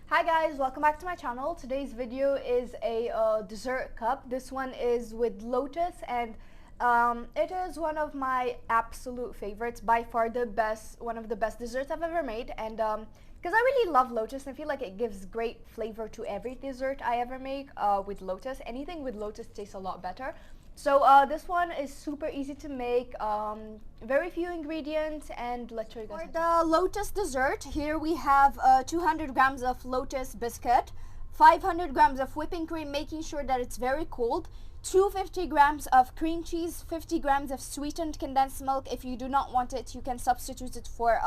Hi guys, welcome back to my channel. Today's video is a dessert cup. This one is with Lotus, and it is one of my absolute favorites. By far one of the best desserts I've ever made. And because I really love Lotus, I feel like it gives great flavor to every dessert I ever make with Lotus. Anything with Lotus tastes a lot better. So this one is super easy to make, very few ingredients, and let's show you guys. For the Lotus dessert, here we have 200 grams of Lotus biscuit, 500 grams of whipping cream, making sure that it's very cold, 250 grams of cream cheese, 50 grams of sweetened condensed milk. If you do not want it, you can substitute it for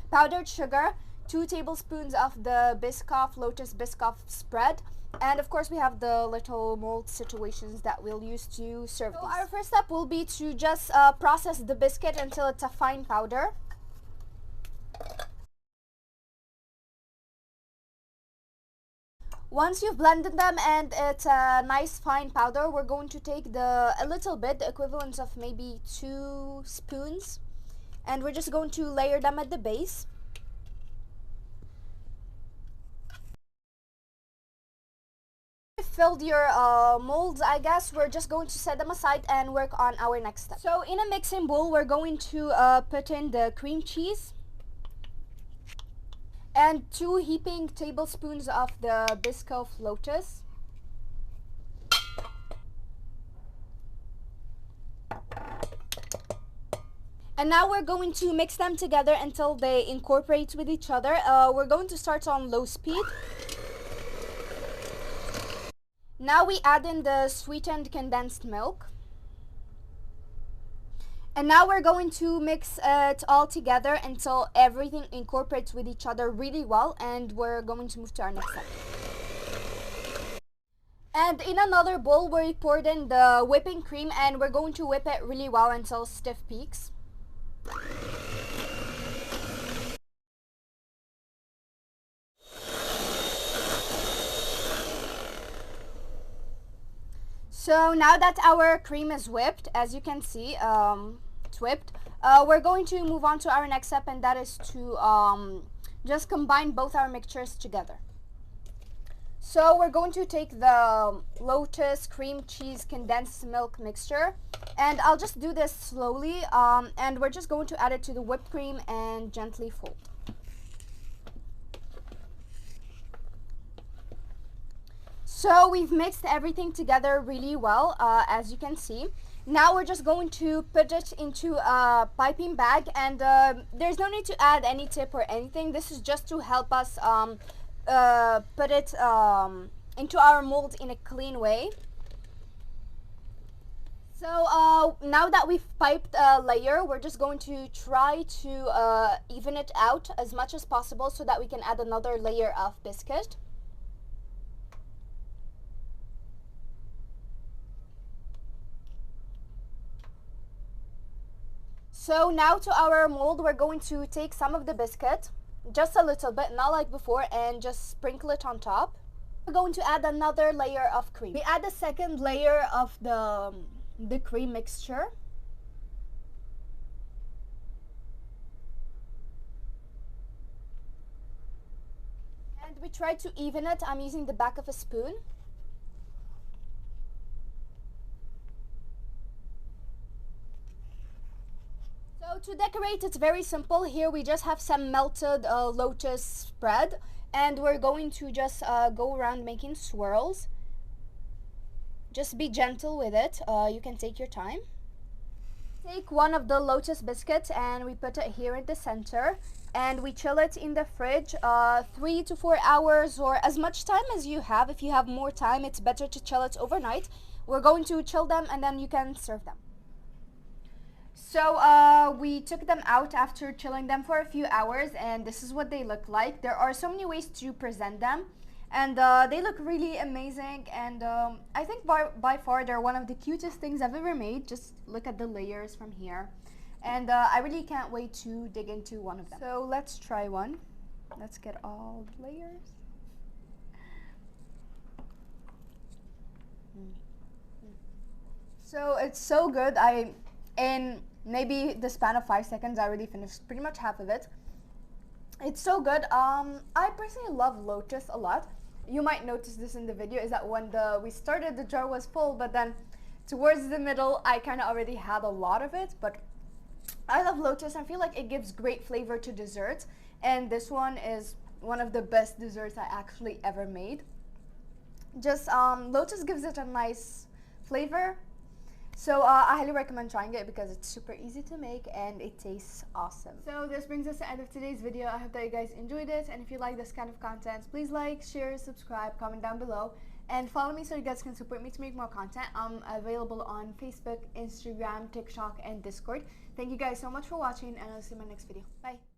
powdered sugar, 2 tablespoons of the Biscoff Lotus Biscoff spread, and of course we have the little mold situations that we'll use to serve these. So our first step will be to just process the biscuit until it's a fine powder. Once you've blended them and it's a nice fine powder, we're going to take a little bit, the equivalent of maybe 2 spoons, and we're just going to layer them at the base. Filled your molds, I guess we're just going to set them aside and work on our next step. So in a mixing bowl, we're going to put in the cream cheese and 2 heaping tablespoons of the Biscoff Lotus. And now we're going to mix them together until they incorporate with each other. We're going to start on low speed. Now we add in the sweetened condensed milk. And now we're going to mix it all together until everything incorporates with each other really well, and we're going to move to our next step. And in another bowl, we poured in the whipping cream, and we're going to whip it really well until stiff peaks. So now that our cream is whipped, as you can see, it's whipped, we're going to move on to our next step, and that is to just combine both our mixtures together. So we're going to take the Lotus cream cheese condensed milk mixture, and I'll just do this slowly, and we're just going to add it to the whipped cream and gently fold. So we've mixed everything together really well, as you can see. Now we're just going to put it into a piping bag, and there's no need to add any tip or anything. This is just to help us put it into our mold in a clean way. So now that we've piped a layer, we're just going to try to even it out as much as possible so that we can add another layer of biscuit. So now to our mold, we're going to take some of the biscuit, just a little bit, not like before, and just sprinkle it on top. We're going to add another layer of cream. We add a second layer of the cream mixture. And we try to even it. I'm using the back of a spoon. So to decorate, it's very simple. Here we just have some melted Lotus spread, and we're going to just go around making swirls. Just be gentle with it. You can take your time. Take one of the Lotus biscuits and we put it here in the center, and we chill it in the fridge 3 to 4 hours, or as much time as you have. If you have more time, it's better to chill it overnight. We're going to chill them and then you can serve them. So we took them out after chilling them for a few hours, and this is what they look like. There are so many ways to present them. And they look really amazing, and I think by far they're one of the cutest things I've ever made. Just look at the layers from here, and I really can't wait to dig into one of them. So let's try one. Let's get all the layers. So it's so good. In maybe the span of 5 seconds, I already finished pretty much half of it. It's so good. I personally love Lotus a lot. You might notice this in the video, is that when we started, the jar was full, but then towards the middle, I kind of already had a lot of it. But I love Lotus. I feel like it gives great flavor to desserts, and this one is one of the best desserts I actually ever made. Just Lotus gives it a nice flavor. So I highly recommend trying it because it's super easy to make and it tastes awesome. So this brings us to the end of today's video. I hope that you guys enjoyed it, and if you like this kind of content, please like, share, subscribe, comment down below, and follow me so you guys can support me to make more content. I'm available on Facebook, Instagram, TikTok, and Discord. Thank you guys so much for watching, and I'll see you in my next video. Bye!